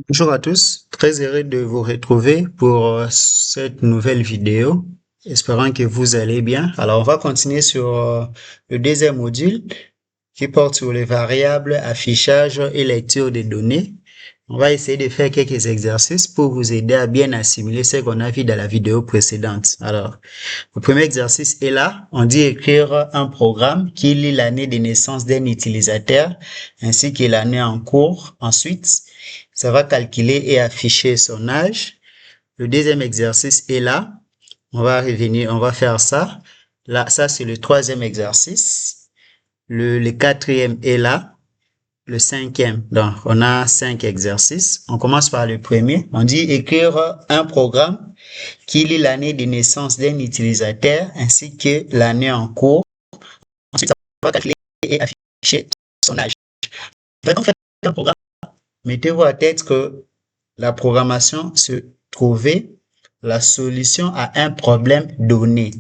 Bonjour à tous, très heureux de vous retrouver pour cette nouvelle vidéo, espérant que vous allez bien. Alors, on va continuer sur le deuxième module qui porte sur les variables, affichage et lecture des données. On va essayer de faire quelques exercices pour vous aider à bien assimiler ce qu'on a vu dans la vidéo précédente. Alors, le premier exercice est là. On dit écrire un programme qui lit l'année de naissance d'un utilisateur ainsi que l'année en cours. Ensuite, ça va calculer et afficher son âge. Le deuxième exercice est là. On va revenir, on va faire ça. Là, ça c'est le troisième exercice. Le quatrième est là. Le cinquième. Donc, on a 5 exercices. On commence par le premier. On dit écrire un programme qui lit l'année de naissance d'un utilisateur ainsi que l'année en cours. Ensuite, ça va calculer et afficher son âge. Donc, faire un programme. Mettez-vous à tête que la programmation se trouvait la solution à un problème donné.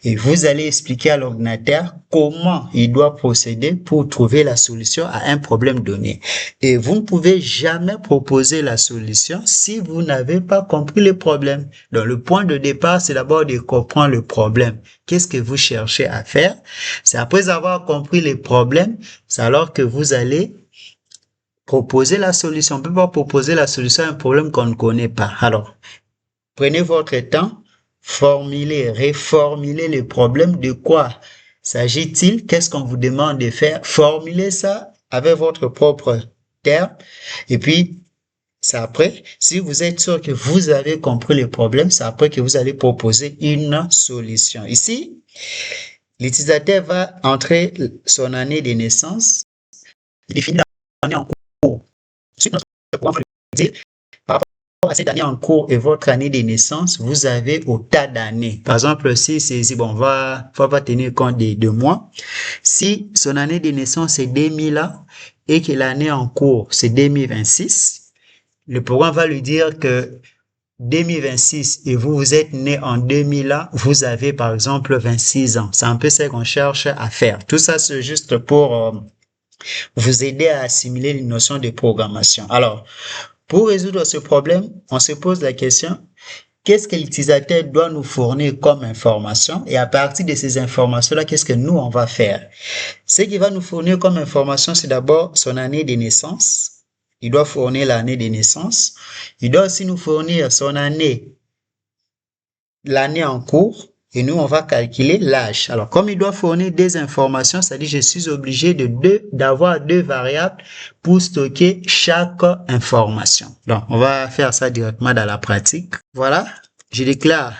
Et vous allez expliquer à l'ordinateur comment il doit procéder pour trouver la solution à un problème donné. Et vous ne pouvez jamais proposer la solution si vous n'avez pas compris le problème. Donc, le point de départ, c'est d'abord de comprendre le problème. Qu'est-ce que vous cherchez à faire? C'est après avoir compris les problèmes, c'est alors que vous allez proposer la solution. On ne peut pas proposer la solution à un problème qu'on ne connaît pas. Alors, prenez votre temps, formulez, reformulez le problème. De quoi s'agit-il? Qu'est-ce qu'on vous demande de faire? Formulez ça avec votre propre terme. Et puis, c'est après, si vous êtes sûr que vous avez compris le problème, c'est après que vous allez proposer une solution. Ici, l'utilisateur va entrer son année de naissance, définir l'année en cours. Ensuite, notre programme va dire, par rapport à cette année en cours et votre année de naissance, vous avez autant d'années. Par exemple, si c'est bon, on va pas tenir compte des 2 mois. Si son année de naissance est 2000 ans et que l'année en cours c'est 2026, le programme va lui dire que 2026 et vous êtes né en 2000 ans, vous avez par exemple 26 ans. C'est un peu ce qu'on cherche à faire. Tout ça, c'est juste pour vous aider à assimiler les notions de programmation. Alors, pour résoudre ce problème, on se pose la question, qu'est-ce que l'utilisateur doit nous fournir comme information? Et à partir de ces informations-là, qu'est-ce que nous, on va faire? Ce qu'il va nous fournir comme information, c'est d'abord son année de naissance. Il doit fournir l'année de naissance. Il doit aussi nous fournir son année, l'année en cours. Et nous, on va calculer l'âge. Alors, comme il doit fournir des informations, c'est-à-dire je suis obligé d'avoir 2 variables pour stocker chaque information. Donc, on va faire ça directement dans la pratique. Voilà, je déclare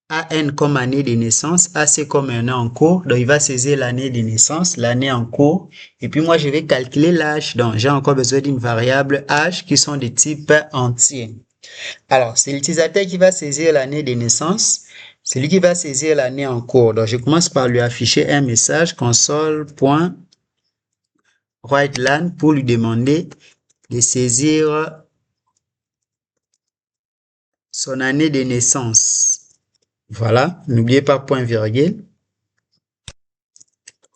AN comme année de naissance, AC comme année en cours. Donc, il va saisir l'année de naissance, l'année en cours. Et puis, moi, je vais calculer l'âge. Donc, j'ai encore besoin d'une variable âge qui sont de type entier. Alors, c'est l'utilisateur qui va saisir l'année de naissance. C'est lui qui va saisir l'année en cours. Donc, je commence par lui afficher un message console.writeLine pour lui demander de saisir son année de naissance. Voilà, n'oubliez pas point virgule.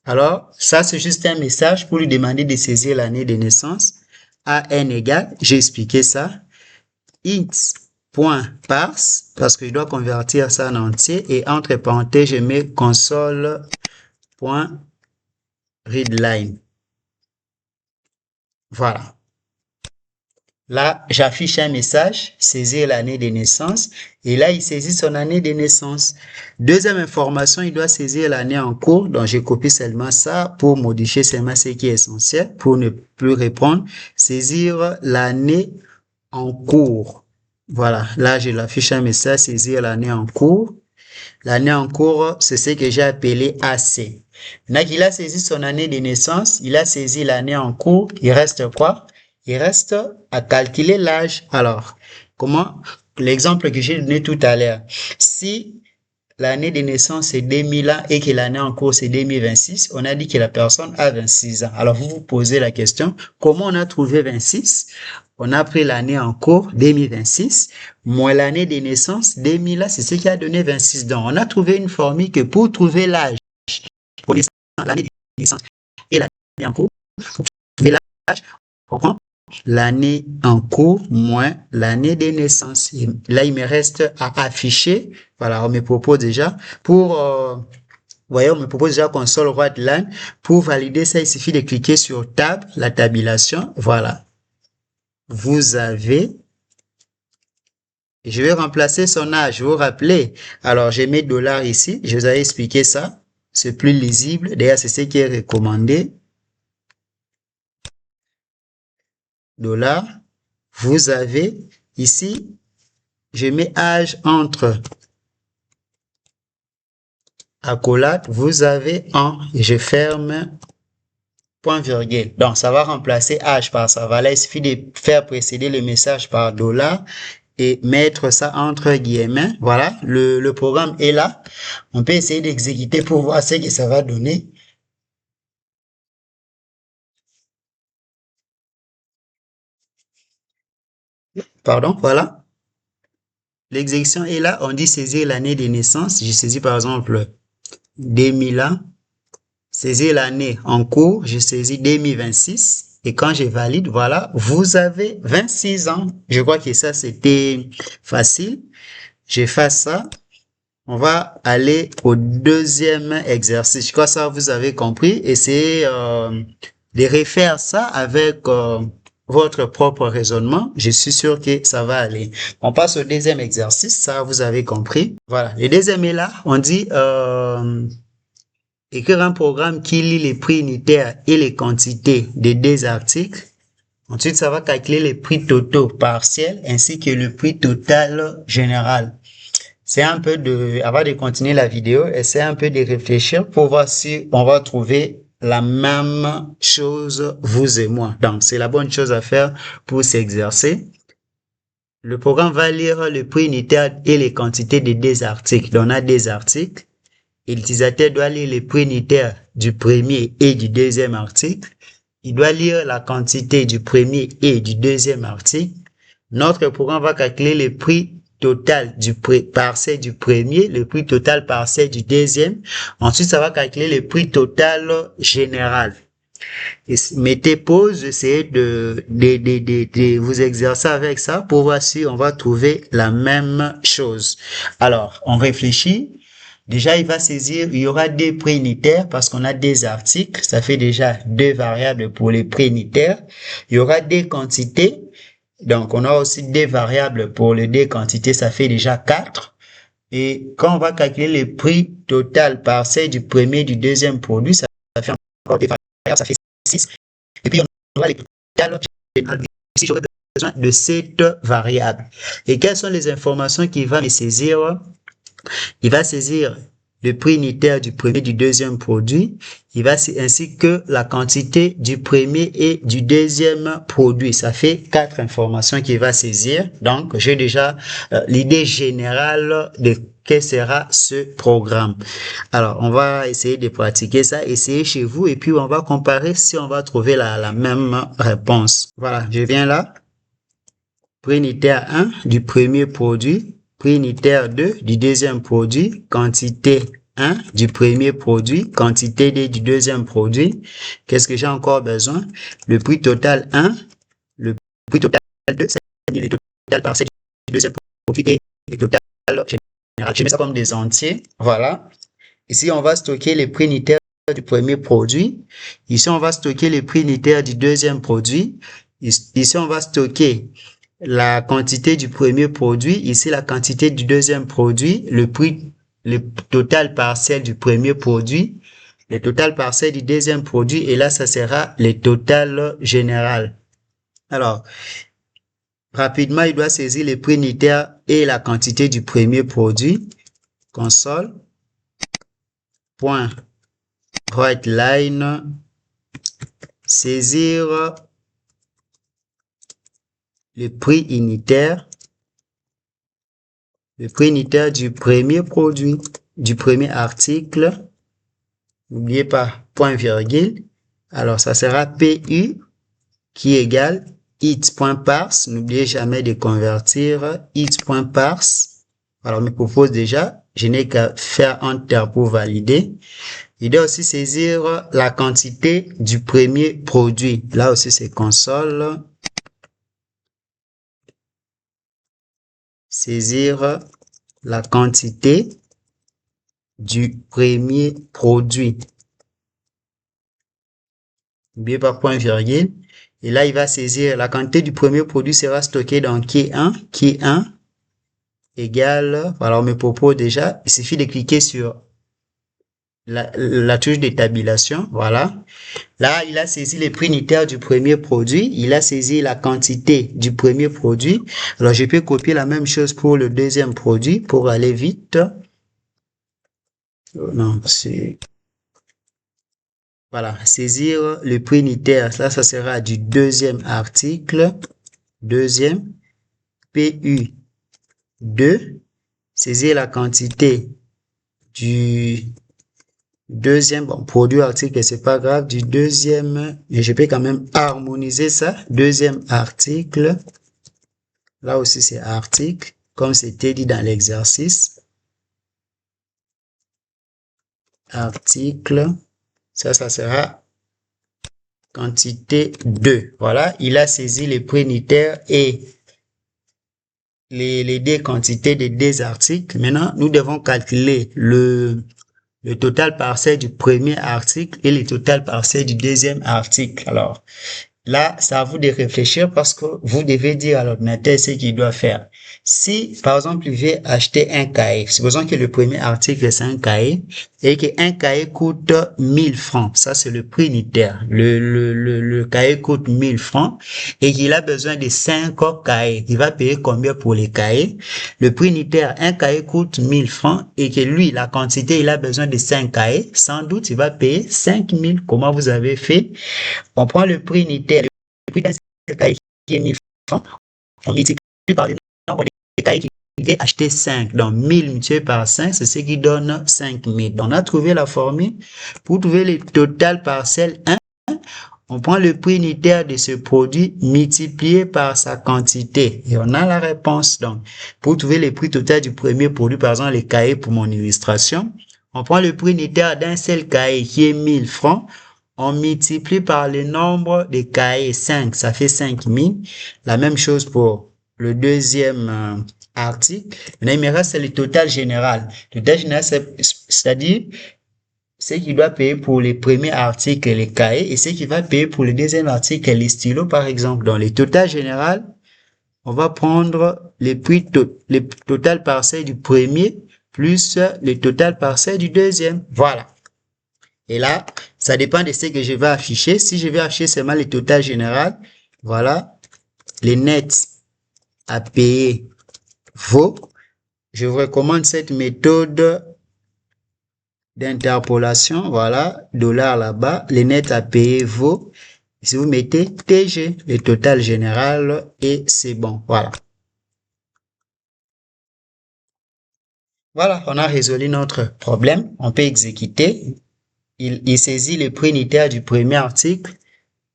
Alors, ça, c'est juste un message pour lui demander de saisir l'année de naissance. AN égale, j'ai expliqué ça, int.parse, parce que je dois convertir ça en entier, et entre parenthèses, je mets console.readline. Voilà. Là, j'affiche un message, saisir l'année de naissance, et là, il saisit son année de naissance. Deuxième information, il doit saisir l'année en cours, donc je copie seulement ça pour modifier seulement ce qui est essentiel, pour ne plus répondre. Saisir l'année en cours. Voilà, là, je l'affiche un message, saisir l'année en cours. L'année en cours, c'est ce que j'ai appelé AC. Maintenant qu'il a saisi son année de naissance, il a saisi l'année en cours, il reste quoi? Il reste à calculer l'âge. Alors, comment? L'exemple que j'ai donné tout à l'heure. Si l'année de naissance est 2000 ans et que l'année en cours c'est 2026, on a dit que la personne a 26 ans. Alors, vous vous posez la question, comment on a trouvé 26? On a pris l'année en cours, 2026, moins l'année de naissance, 2000 ans, c'est ce qui a donné 26. Donc, on a trouvé une formule que pour trouver l'âge, pour l'année de naissance et l'année en cours, pour trouver l'âge, on prend l'année en cours moins l'année de naissance. Et là, il me reste à afficher. Voilà, on me propose déjà pour, vous voyez, on me propose déjà console write line. Pour valider ça, il suffit de cliquer sur tab, la tabulation. Voilà. Vous avez, je vais remplacer son âge, vous vous rappelez. Alors, j'ai mis $ ici. Je vous avais expliqué ça. C'est plus lisible. D'ailleurs, c'est ce qui est recommandé. $. Vous avez ici, je mets âge entre accolade, vous avez en, et je ferme point virgule. Donc, ça va remplacer âge par ça. Voilà, il suffit de faire précéder le message par $ et mettre ça entre guillemets. Voilà, le programme est là. On peut essayer d'exécuter pour voir ce que ça va donner. Pardon, voilà. L'exécution est là. On dit saisir l'année de naissance. J'ai saisi par exemple 2001. Saisir l'année en cours. J'ai saisi 2026. Et quand je valide, voilà, vous avez 26 ans. Je crois que ça, c'était facile. J'efface ça. On va aller au deuxième exercice. Je crois que ça, vous avez compris. Essayez de refaire ça avec votre propre raisonnement. Je suis sûr que ça va aller. On passe au deuxième exercice. Ça, vous avez compris. Voilà. Le deuxième est là. On dit écrire un programme qui lit les prix unitaires et les quantités des deux articles. Ensuite, ça va calculer les prix totaux partiels ainsi que le prix total général. C'est un peu avant de continuer la vidéo, essayez un peu de réfléchir pour voir si on va trouver la même chose, vous et moi. Donc, c'est la bonne chose à faire pour s'exercer. Le programme va lire le prix unitaire et les quantités des deux articles. Donc, on a des articles. Et l'utilisateur doit lire les prix unitaires du premier et du deuxième article. Il doit lire la quantité du premier et du deuxième article. Notre programme va calculer le prix total du parcelle du premier, le prix total parcelle du deuxième. Ensuite, ça va calculer le prix total général. Et mettez pause, essayez de vous exercer avec ça pour voir si on va trouver la même chose. Alors, on réfléchit. Déjà, il va saisir, il y aura des prix unitaires parce qu'on a des articles. Ça fait déjà 2 variables pour les prix unitaires. Il y aura des quantités. Donc, on a aussi des variables pour les deux quantités. Ça fait déjà 4. Et quand on va calculer le prix total parcelle du premier et du deuxième produit, ça fait encore des variables. Ça fait 6. Et puis, on aura les totales générales. Ici, j'aurai besoin de cette variable. Et quelles sont les informations qu'il va me saisir? Il va saisir le prix unitaire du premier et du deuxième produit. Il va ainsi que la quantité du premier et du deuxième produit. Ça fait 4 informations qu'il va saisir. Donc, j'ai déjà l'idée générale de quel sera ce programme. Alors, on va essayer de pratiquer ça, essayer chez vous et puis on va comparer si on va trouver la même réponse. Voilà, je viens là. Prix unitaire 1 du premier produit. Prix unitaire 2 du deuxième produit, quantité 1 du premier produit, quantité 2 du deuxième produit. Qu'est-ce que j'ai encore besoin? Le prix total 1, le prix total 2, c'est-à-dire le total parcelle du deuxième produit et le total général. Je mets ça comme des entiers. Voilà. Ici, on va stocker les prix unitaires du premier produit. Ici, on va stocker les prix unitaires du deuxième produit. Ici, on va stocker la quantité du premier produit, ici la quantité du deuxième produit, le prix, le total parcelle du premier produit, le total parcelle du deuxième produit, et là, ça sera le total général. Alors, rapidement, il doit saisir les prix unitaires et la quantité du premier produit. Console. Point. Write line. Saisir le prix unitaire du premier produit, du premier article. N'oubliez pas, point virgule. Alors, ça sera PU qui égale it.parse. N'oubliez jamais de convertir it.parse. Alors, on me propose déjà, je n'ai qu'à faire Enter pour valider. Il doit aussi saisir la quantité du premier produit. Là aussi, c'est console. saisir la quantité du premier produit. N'oubliez pas point virgule. Et là, il va saisir la quantité du premier produit sera stockée dans qui 1 égale, voilà, on me propose déjà, il suffit de cliquer sur la touche de tabulation, voilà. Là, il a saisi le prix unitaire du premier produit, il a saisi la quantité du premier produit. Alors, je peux copier la même chose pour le deuxième produit pour aller vite. Non, c'est... Voilà, saisir le prix unitaire, ça sera du deuxième article, deuxième, PU2, saisir la quantité du deuxième, bon, produit article, c'est pas grave, du deuxième, mais je peux quand même harmoniser ça, deuxième article, là aussi c'est article, comme c'était dit dans l'exercice, article, ça sera quantité 2. Voilà, il a saisi les prix unitaires et les deux quantités des deux articles. Maintenant, nous devons calculer le total parcelle du premier article et le total parcelle du deuxième article. Alors, là, c'est à vous de réfléchir parce que vous devez dire à l'ordinateur ce qu'il doit faire. Si, par exemple, il veut acheter un cahier, supposons que le premier article, c'est un cahier, et qu'un cahier coûte 1000 francs. Ça, c'est le prix unitaire. Le cahier coûte 1000 francs et qu'il a besoin de 5 cahiers. Il va payer combien pour les cahiers? Le prix unitaire, un cahier coûte 1000 francs et que lui, la quantité, il a besoin de 5 cahiers. Sans doute, il va payer 5000. Comment vous avez fait? On prend le prix unitaire, le prix d'un cahier qui est 1000 francs, on multiplie par le nombre de cahiers qu'il veut acheter 5. Donc, 1000 multiplié par 5, c'est ce qui donne 5000. Donc, on a trouvé la formule. Pour trouver le total parcelle 1, on prend le prix unitaire de ce produit multiplié par sa quantité. Et on a la réponse. Donc, pour trouver le prix total du premier produit, par exemple, les cahiers pour mon illustration, on prend le prix unitaire d'un seul cahier qui est 1000 francs. On multiplie par le nombre de cahiers, 5, ça fait 5000. La même chose pour le deuxième article. Maintenant, il me reste le total général. Le total général, c'est-à-dire ce qu'il doit payer pour les premiers articles et les cahiers et ce qu'il va payer pour le deuxième article et les stylos, par exemple. Dans le total général, on va prendre les prix le total parcelle du premier plus le total parcelle du deuxième. Voilà. Et là, ça dépend de ce que je vais afficher. Si je vais afficher seulement le total général, voilà, les nets à payer vaut. Je vous recommande cette méthode d'interpolation. Voilà, dollar là-bas, les nets à payer vaut. Si vous mettez TG, le total général, et c'est bon. Voilà. Voilà, on a résolu notre problème. On peut exécuter. Il saisit le prix unitaire du premier article.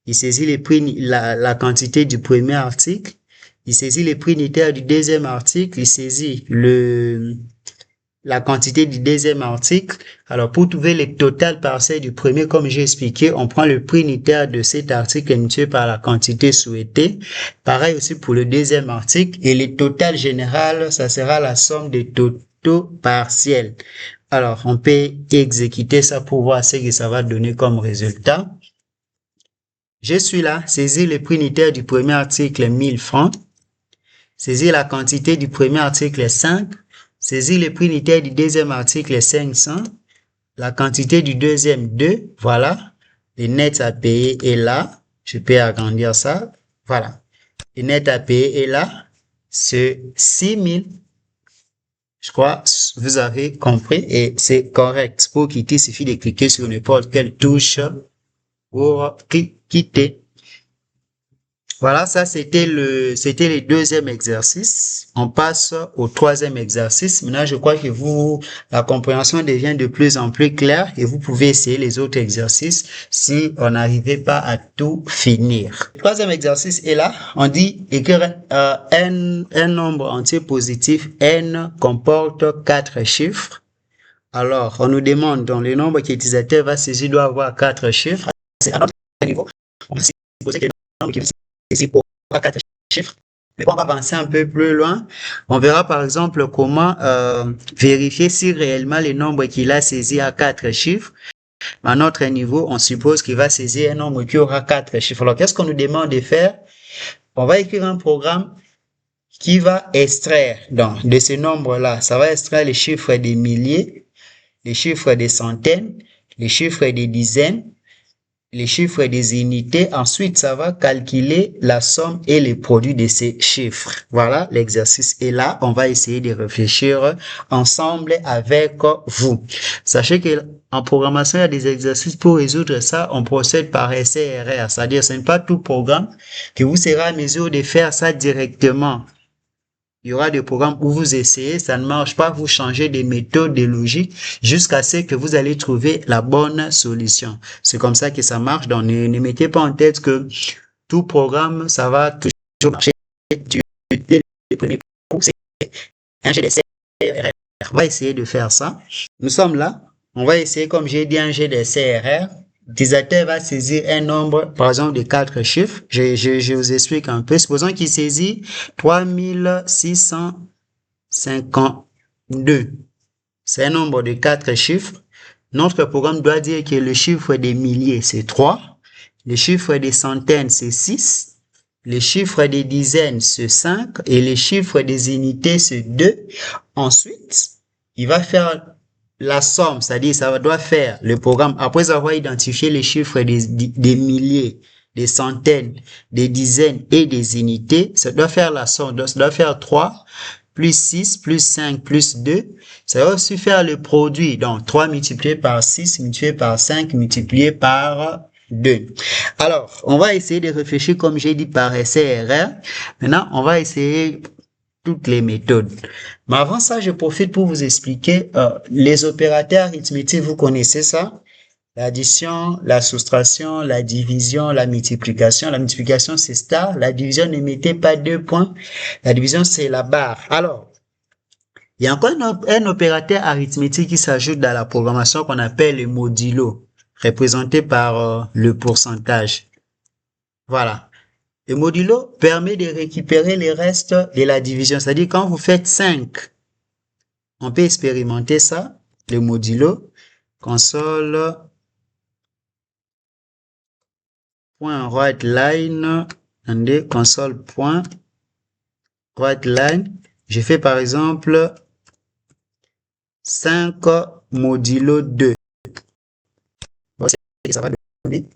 Il saisit les prix, la quantité du premier article. Il saisit les prix unitaires du deuxième article. Il saisit la quantité du deuxième article. Alors, pour trouver le total parcelle du premier, comme j'ai expliqué, on prend le prix unitaire de cet article multiplié par la quantité souhaitée. Pareil aussi pour le deuxième article. Et le total général, ça sera la somme des totaux partiels. Alors, on peut exécuter ça pour voir ce que ça va donner comme résultat. Je suis là, saisir le prix unitaire du premier article 1000 francs, saisir la quantité du premier article 5, saisir le prix unitaire du deuxième article 500, la quantité du deuxième 2, voilà, le net à payer est là, je peux agrandir ça, voilà, le net à payer est là, c'est 6000. Je crois que vous avez compris et c'est correct. Pour quitter, il suffit de cliquer sur n'importe quelle touche pour quitter. Voilà, ça c'était le deuxième exercice. On passe au troisième exercice. Maintenant, je crois que la compréhension devient de plus en plus claire et vous pouvez essayer les autres exercices si on n'arrivait pas à tout finir. Le troisième exercice est là. On dit écrire un nombre entier positif n comporte 4 chiffres. Alors, on nous demande, donc le nombre que l'utilisateur va saisir doit avoir 4 chiffres. C'est à notre niveau. On va supposer que le nombre qui est saisi pour 4 chiffres. Mais on va avancer un peu plus loin. On verra par exemple comment vérifier si réellement le nombre qu'il a saisi a 4 chiffres. À notre niveau, on suppose qu'il va saisir un nombre qui aura 4 chiffres. Alors, qu'est-ce qu'on nous demande de faire? On va écrire un programme qui va extraire donc, de ce nombre-là. Ça va extraire les chiffres des milliers, les chiffres des centaines, les chiffres des dizaines, les chiffres des unités. Ensuite, ça va calculer la somme et les produits de ces chiffres. Voilà l'exercice. Et là, on va essayer de réfléchir ensemble avec vous. Sachez que en programmation, il y a des exercices pour résoudre ça. On procède par essai-erreur. C'est-à-dire, ce n'est pas tout programme que vous serez à mesure de faire ça directement. Il y aura des programmes où vous essayez, ça ne marche pas, vous changez des méthodes, des logiques, jusqu'à ce que vous allez trouver la bonne solution. C'est comme ça que ça marche. Donc, ne mettez pas en tête que tout programme, ça va toujours marcher. Le premier coup, c'est un jet d'essai. On va essayer de faire ça. Nous sommes là. On va essayer, comme j'ai dit, un jet d'essai RR. L'utilisateur va saisir un nombre, par exemple, de 4 chiffres. Je vous explique un peu. Supposons qu'il saisit 3652. C'est un nombre de 4 chiffres. Notre programme doit dire que le chiffre des milliers, c'est 3. Le chiffre des centaines, c'est 6. Le chiffre des dizaines, c'est 5. Et le chiffre des unités, c'est 2. Ensuite, il va faire la somme, c'est-à-dire ça doit faire le programme, après avoir identifié les chiffres des milliers, des centaines, des dizaines et des unités, ça doit faire la somme, ça doit faire 3 plus 6 plus 5 plus 2. Ça va aussi faire le produit, donc 3 multiplié par 6 multiplié par 5 multiplié par 2. Alors, on va essayer de réfléchir comme j'ai dit par essai-erreur. Maintenant, on va essayer toutes les méthodes. Mais avant ça, je profite pour vous expliquer les opérateurs arithmétiques, vous connaissez ça? L'addition, la soustraction, la division, la multiplication. La multiplication, c'est star. La division, ne mettez pas 2 points. La division, c'est la barre. Alors, il y a encore un opérateur arithmétique qui s'ajoute dans la programmation qu'on appelle le modulo, représenté par le pourcentage. Voilà. Le modulo permet de récupérer les restes de la division. C'est-à-dire, quand vous faites 5, on peut expérimenter ça, le modulo, console.writeLine, console.writeLine. Je fais par exemple 5 modulo 2. Ça va donner,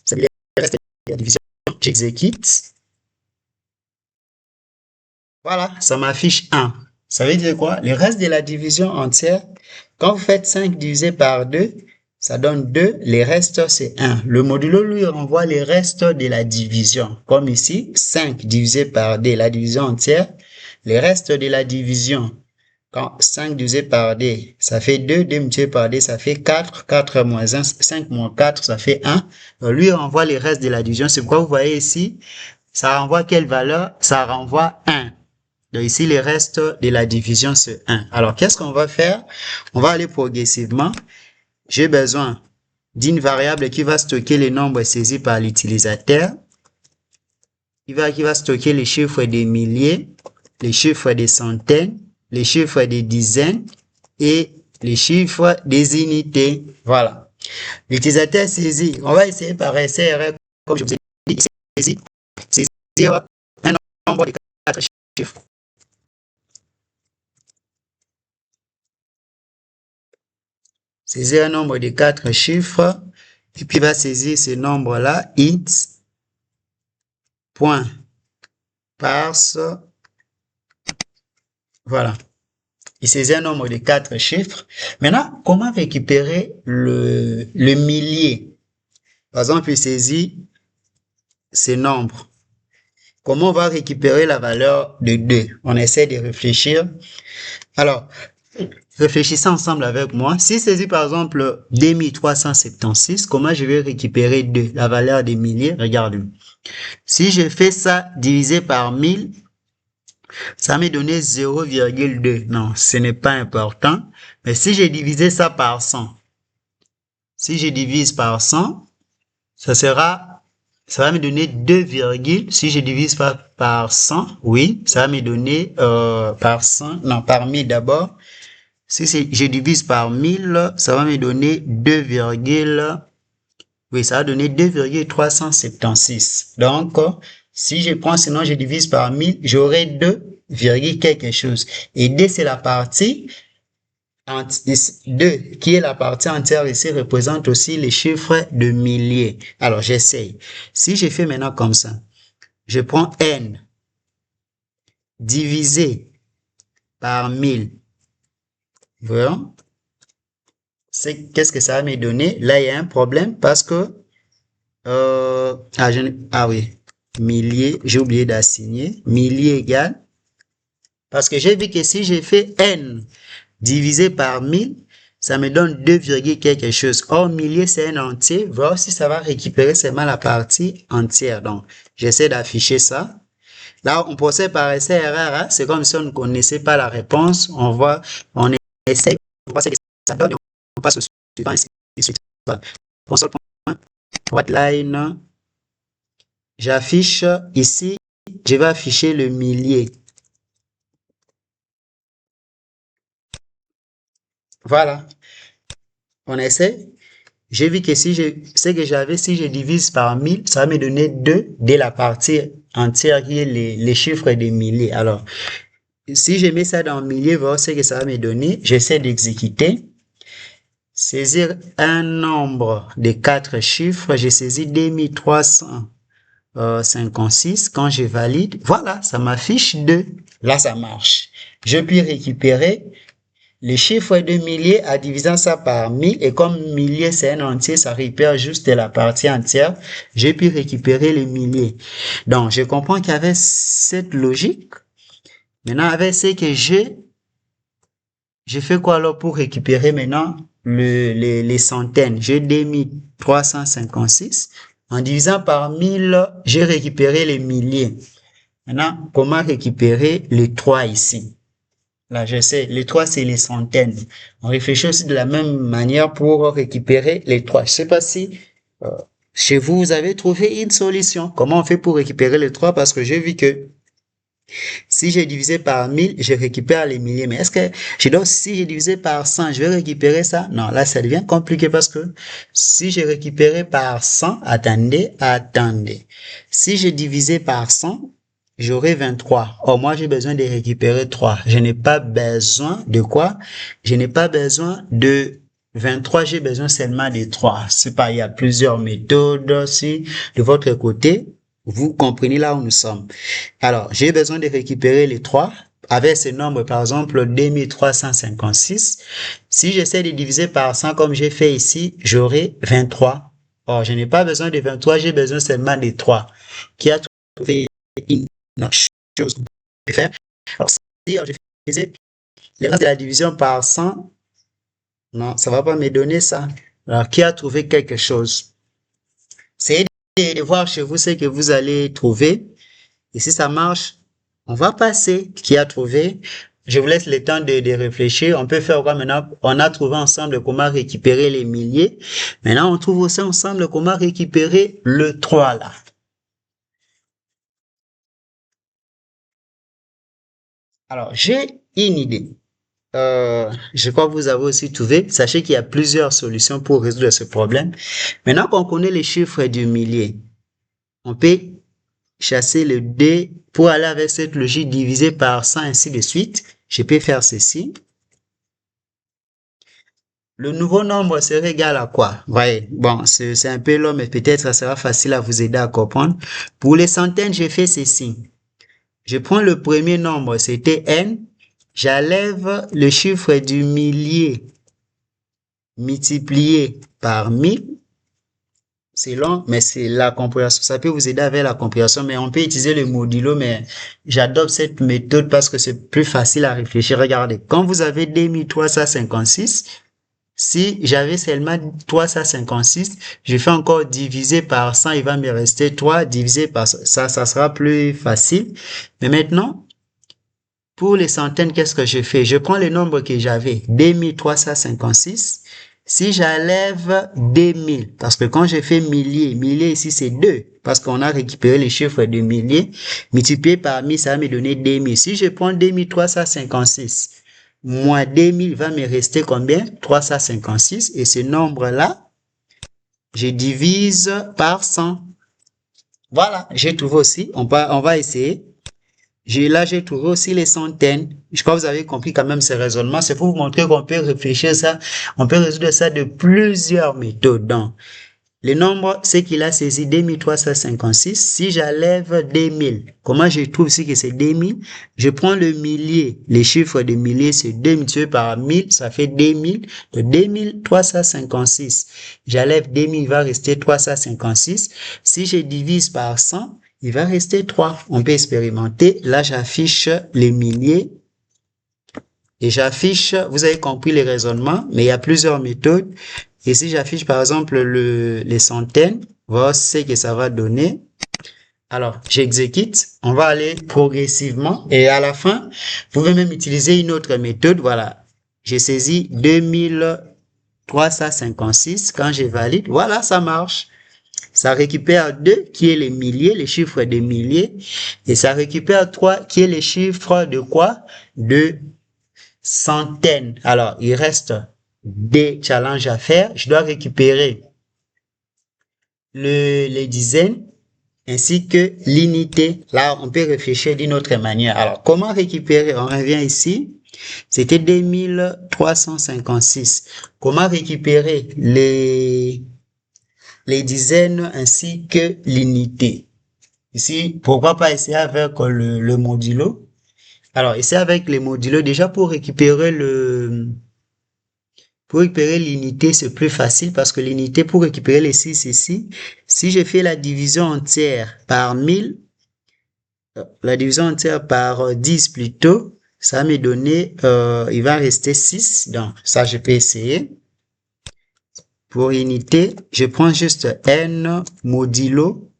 ça veut dire le reste de la division. J'exécute. Voilà, ça m'affiche 1. Ça veut dire quoi? Le reste de la division entière, quand vous faites 5 divisé par 2, ça donne 2. Les restes, c'est 1. Le modulo lui renvoie les restes de la division. Comme ici, 5 divisé par 2, la division entière. Les restes de la division, quand 5 divisé par 2, ça fait 2. 2 multiplié par 2, ça fait 4. 4 moins 1, 5 moins 4, ça fait 1. Donc, lui renvoie les restes de la division. C'est pourquoi vous voyez ici, ça renvoie quelle valeur? Ça renvoie 1. Donc ici, le reste de la division, c'est 1. Alors, qu'est-ce qu'on va faire? On va aller progressivement. J'ai besoin d'une variable qui va stocker les nombres saisis par l'utilisateur. Qui va stocker les chiffres des milliers, les chiffres des centaines, les chiffres des dizaines et les chiffres des unités. Voilà. L'utilisateur saisit. On va essayer par essai-erreur, comme je vous ai dit, saisir un nombre de 4 chiffres. Saisir un nombre de 4 chiffres, et puis il va saisir ce nombre-là, int, point, parse, voilà. Il saisit un nombre de 4 chiffres. Maintenant, comment récupérer le millier? Par exemple, il saisit ce nombre. Comment on va récupérer la valeur de 2? On essaie de réfléchir. Alors, réfléchissez ensemble avec moi. Si saisit par exemple 2376, comment je vais récupérer 2, la valeur des milliers? Regardez. Si je fais ça divisé par 1000, ça m'est donné 0,2. Non, ce n'est pas important. Mais si j'ai divisé ça par 100, si je divise par 100, ça sera ça va me donner 2 virgules. Si je divise par 100, oui, ça va me donner par 100, non, par 1000 d'abord. Si je divise par 1000, ça va me donner 2, oui, ça va donner 2,376. Donc, si je prends, sinon je divise par 1000, j'aurai 2, quelque chose. Et D, c'est la partie 2, qui est la partie entière ici, représente aussi les chiffres de milliers. Alors, j'essaye. Si je fais maintenant comme ça, je prends N divisé par 1000. Voyons. Qu'est-ce que ça va me donner? Là, il y a un problème parce que, oui, milliers, j'ai oublié d'assigner. Milliers égale, parce que j'ai vu que si j'ai fait N divisé par 1000, ça me donne 2, quelque chose. Or, millier, c'est un entier. Voir si ça va récupérer seulement la partie entière. Donc, j'essaie d'afficher ça. Là, on procède par essai-erreur. Hein? C'est comme si on ne connaissait pas la réponse. On essaie, on voit ce que ça donne et on passe au suivant. Console point, white line. J'affiche ici, je vais afficher le millier. Voilà. On essaie. J'ai vu que si je divise par 1000, ça va me donner 2 dès la partie entière qui est les chiffres des milliers. Alors, si je mets ça dans milliers, voir ce que ça va me donner. J'essaie d'exécuter. Saisir un nombre de 4 chiffres. J'ai saisi 2356. Quand je valide, voilà, ça m'affiche 2. Là, ça marche. Je puis récupérer les chiffres de milliers en divisant ça par 1000, et comme milliers c'est un entier, ça récupère juste la partie entière, j'ai pu récupérer les milliers. Donc, je comprends qu'il y avait cette logique. Maintenant, avec ce que j'ai fait quoi alors pour récupérer maintenant les centaines? J'ai 2356. En divisant par 1000, j'ai récupéré les milliers. Maintenant, comment récupérer les 3 ici? Là, je sais, les 3, c'est les centaines. On réfléchit aussi de la même manière pour récupérer les 3. Je sais pas si chez vous, vous avez trouvé une solution. Comment on fait pour récupérer les 3? Parce que j'ai vu que si j'ai divisé par 1000, je récupère les milliers. Mais est-ce que si j'ai divisé par 100, je vais récupérer ça? Non, là, ça devient compliqué parce que si j'ai récupéré par 100, attendez. Si j'ai divisé par 100, j'aurai 23. Or, moi, j'ai besoin de récupérer 3. Je n'ai pas besoin de quoi? Je n'ai pas besoin de 23, j'ai besoin seulement de 3. C'est pas, il y a plusieurs méthodes. Si de votre côté, vous comprenez là où nous sommes. Alors, j'ai besoin de récupérer les 3 avec ce nombre, par exemple, 2356. Si j'essaie de diviser par 100 comme j'ai fait ici, j'aurai 23. Or, je n'ai pas besoin de 23, j'ai besoin seulement de 3. Qui a trouvé une chose à faire? Alors, si je faisais le reste de la division par 100, non, ça va pas me donner ça. Alors, qui a trouvé quelque chose? C'est de voir chez vous ce que vous allez trouver. Et si ça marche, on va passer. Qui a trouvé? Je vous laisse le temps de réfléchir. On peut faire quoi maintenant? On a trouvé ensemble comment récupérer les milliers. Maintenant, on trouve aussi ensemble comment récupérer le 3 là. Alors, j'ai une idée. Je crois que vous avez aussi trouvé. Sachez qu'il y a plusieurs solutions pour résoudre ce problème. Maintenant qu'on connaît les chiffres du millier, on peut chasser le D pour aller avec cette logique divisé par 100, ainsi de suite. Je peux faire ceci. Le nouveau nombre serait égal à quoi? Voyez, bon, c'est un peu long, mais peut-être ça sera facile à vous aider à comprendre. Pour les centaines, j'ai fait ceci. Je prends le premier nombre, c'était N. J'enlève le chiffre du millier multiplié par 1000. C'est long, mais c'est la compréhension. Ça peut vous aider avec la compréhension, mais on peut utiliser le modulo, mais j'adopte cette méthode parce que c'est plus facile à réfléchir. Regardez, quand vous avez 2356, si j'avais seulement 356, je fais encore diviser par 100, il va me rester 3 divisé par ça, ça sera plus facile. Mais maintenant, pour les centaines, qu'est-ce que je fais? Je prends le nombre que j'avais, 2356. Si j'enlève 2000, parce que quand j'ai fait milliers, milliers ici c'est 2, parce qu'on a récupéré les chiffres de milliers, multiplié par 1000, ça va me donner 2000. Si je prends 2356, moins 2000 va me rester combien? 356. Et ce nombre-là, je divise par 100. Voilà, j'ai trouvé aussi, on va essayer. Là, j'ai trouvé aussi les centaines. Je crois que vous avez compris quand même ce raisonnement. C'est pour vous montrer qu'on peut réfléchir ça, on peut résoudre ça de plusieurs méthodes. Donc, le nombre, c'est qu'il a saisi 2356. Si j'enlève 2000, comment je trouve ici que c'est 2000? Je prends le millier. Les chiffres de milliers, c'est 2 multiplié par 1000, ça fait 2000. De 2356. J'enlève 2000, il va rester 356. Si je divise par 100, il va rester 3. On peut expérimenter. Là, j'affiche les milliers. Et j'affiche, vous avez compris les raisonnements, mais il y a plusieurs méthodes. Et si j'affiche par exemple les centaines, voir ce que ça va donner. Alors, j'exécute. On va aller progressivement. Et à la fin, vous pouvez même utiliser une autre méthode. Voilà. J'ai saisi 2356. Quand je valide, voilà, ça marche. Ça récupère 2 qui est les milliers, les chiffres des milliers. Et ça récupère 3 qui est les chiffres de quoi? De centaines. Alors, il reste des challenges à faire. Je dois récupérer les dizaines ainsi que l'unité. Là, on peut réfléchir d'une autre manière. Alors, comment récupérer? On revient ici. C'était 2356. Comment récupérer les dizaines ainsi que l'unité? Ici, pourquoi pas essayer avec le modulo? Alors, ici, avec les modulos, déjà pour récupérer l'unité, c'est plus facile parce que l'unité, pour récupérer les 6 ici, si je fais la division entière par 1000, la division entière par 10 plutôt, ça va me donner, il va rester 6. Donc, ça, je peux essayer. Pour unité, je prends juste n modulo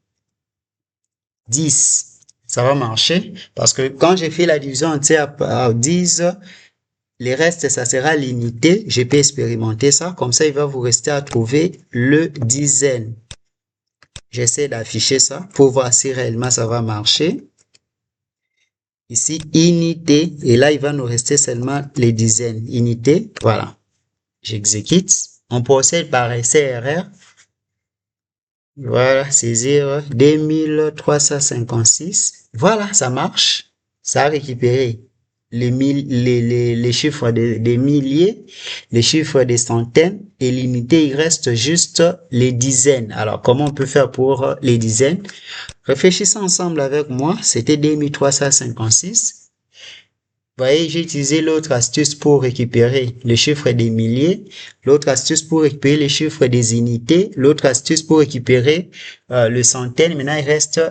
10. Ça va marcher parce que quand j'ai fait la division entière par 10, les restes, ça sera l'unité. Je peux expérimenter ça. Comme ça, il va vous rester à trouver le dizaine. J'essaie d'afficher ça pour voir si réellement ça va marcher. Ici, unité. Et là, il va nous rester seulement les dizaines. Unité. Voilà. J'exécute. On procède par essai-erreur. Voilà, saisir 2356. Voilà, ça marche. Ça a récupéré les chiffres des milliers, les chiffres des centaines et l'unité, il reste juste les dizaines. Alors, comment on peut faire pour les dizaines? Réfléchissez ensemble avec moi. C'était 2356. Vous voyez, j'ai utilisé l'autre astuce pour récupérer les chiffres des milliers, l'autre astuce pour récupérer les chiffres des unités, l'autre astuce pour récupérer le centaine. Maintenant, il reste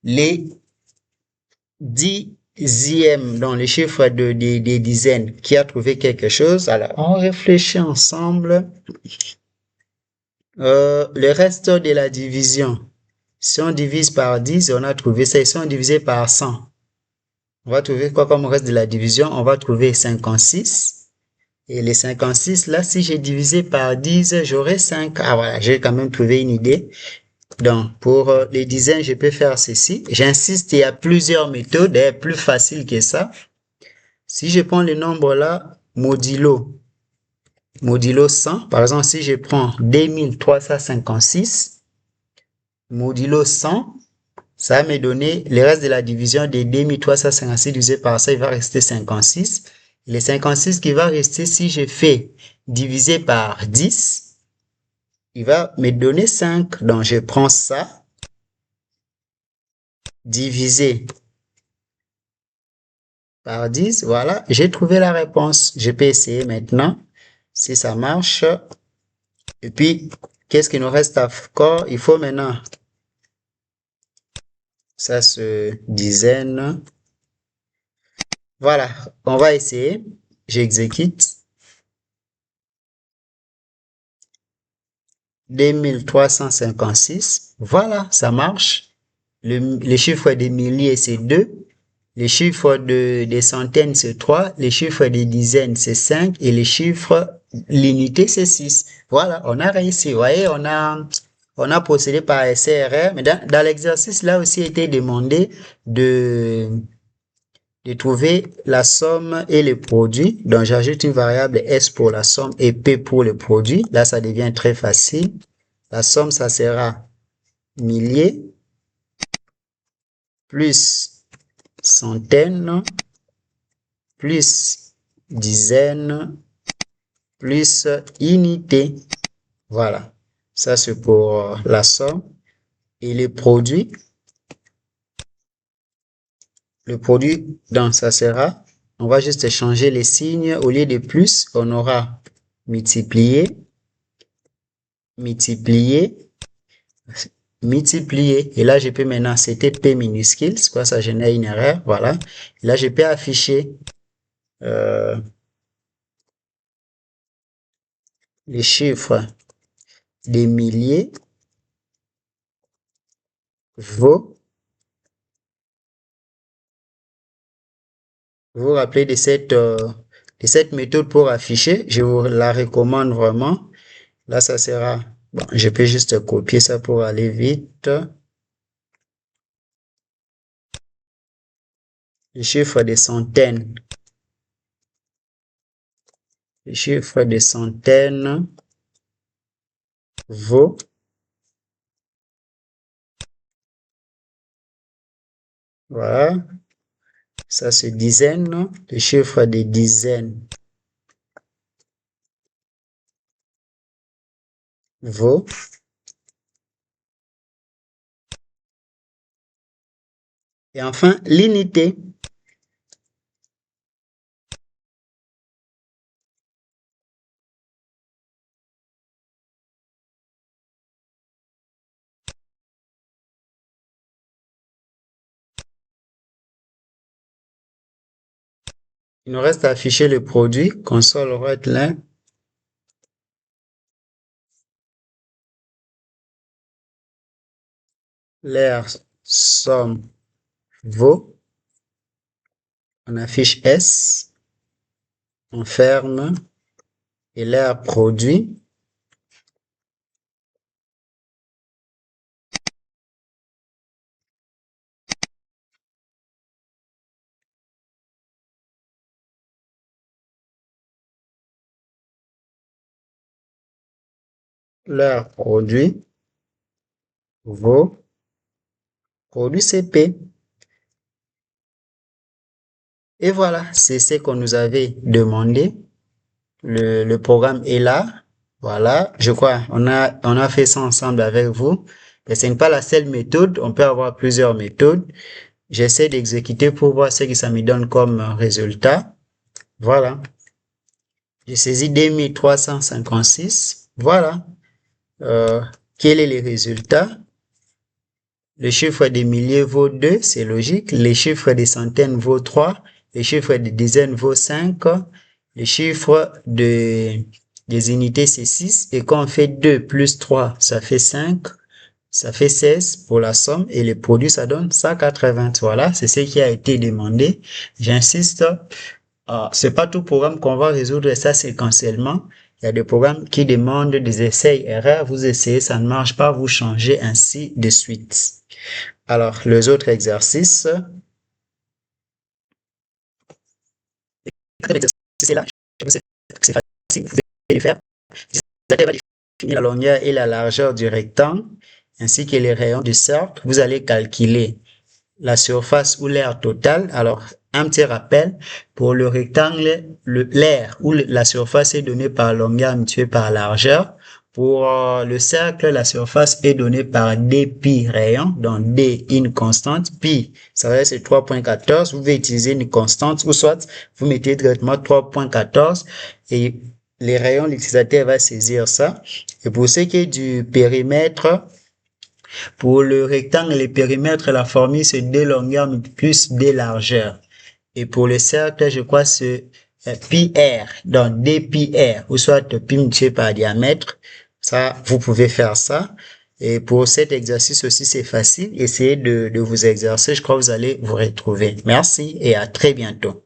les dixièmes, donc les chiffres des dizaines. Qui a trouvé quelque chose? Alors, on réfléchit ensemble. Le reste de la division. Si on divise par 10, on a trouvé ça. Et si on divise par 100, on va trouver quoi comme reste de la division? On va trouver 56. Et les 56, là, si j'ai divisé par 10, j'aurai 5. Ah voilà, j'ai quand même trouvé une idée. Donc, pour les dizaines, je peux faire ceci. J'insiste, il y a plusieurs méthodes, plus faciles que ça. Si je prends le nombre là, modulo 100, par exemple, si je prends 2356, modulo 100, ça va me donner le reste de la division de 2356 divisé par ça, il va rester 56. Les 56 qui va rester, si je fais diviser par 10, il va me donner 5. Donc, je prends ça, divisé par 10. Voilà, j'ai trouvé la réponse. Je peux essayer maintenant si ça marche. Et puis, qu'est-ce qu'il nous reste encore? Il faut maintenant, ça se dizaine. Voilà, on va essayer. J'exécute. 2356. Voilà, ça marche. Les chiffres des milliers, c'est 2. Les chiffres des centaines, c'est 3. Les chiffres des dizaines, c'est 5. Et les chiffres, l'unité, c'est 6. Voilà, on a réussi. Vous voyez, on a procédé par SRR. Mais dans l'exercice, là aussi, été demandé de trouver la somme et le produit. Donc, j'ajoute une variable S pour la somme et P pour le produit. Là, ça devient très facile. La somme, ça sera milliers plus centaines plus dizaines plus unité. Voilà. Ça, c'est pour la somme. Et le produit, donc, ça sera, on va juste changer les signes. Au lieu de plus, on aura multiplié, multiplié, multiplié. Et là, je peux maintenant, c'était P minuscule. C'est quoi, ça génère une erreur. Voilà. Et là, je peux afficher les chiffres des milliers vaut. Vous vous rappelez de cette méthode pour afficher? Je vous la recommande vraiment. Là, ça sera, bon, je peux juste copier ça pour aller vite. Le chiffre des centaines. Le chiffre des centaines vaut. Voilà. Ça, c'est dizaines. Le chiffre des dizaines vaut. Et enfin, l'unité. Il nous reste à afficher le produit. Console Write-Line. L'air somme vaut. On affiche S. On ferme. Et l'air produit. L'air produit vaut produit CP. Et voilà, c'est ce qu'on nous avait demandé. Le programme est là. Voilà, je crois, on a fait ça ensemble avec vous. Mais ce n'est pas la seule méthode. On peut avoir plusieurs méthodes. J'essaie d'exécuter pour voir ce que ça me donne comme résultat. Voilà. J'ai saisi 2356. Voilà. Quel est le résultat? Le chiffre des milliers vaut 2, c'est logique. Le chiffre des centaines vaut 3. Le chiffre des dizaines vaut 5. Le chiffre des unités, c'est 6. Et quand on fait 2 plus 3, ça fait 5. Ça fait 16 pour la somme. Et le produit, ça donne 180. Voilà, c'est ce qui a été demandé. J'insiste, c'est pas tout programme qu'on va résoudre ça séquentiellement. Il y a des programmes qui demandent des essais-erreurs. Vous essayez, ça ne marche pas, vous changez ainsi de suite. Alors, les autres exercices. C'est là, c'est facile, vous pouvez les faire. Vous allez définir la longueur et la largeur du rectangle, ainsi que les rayons du cercle. Vous allez calculer la surface ou l'aire totale. Alors, un petit rappel, pour le rectangle, l'aire ou la surface est donnée par longueur multipliée par largeur. Pour le cercle, la surface est donnée par d pi rayon, donc d une constante, pi, ça va être 3.14. Vous pouvez utiliser une constante ou soit vous mettez directement 3.14 et les rayons, l'utilisateur va saisir ça. Et pour ce qui est du périmètre, pour le rectangle, le périmètre, la formule, c'est d longueur plus d largeur. Et pour le cercle, je crois c'est pi r, donc d pi r, ou soit pi multiplié par diamètre. Ça, vous pouvez faire ça. Et pour cet exercice aussi, c'est facile. Essayez de vous exercer. Je crois que vous allez vous retrouver. Merci et à très bientôt.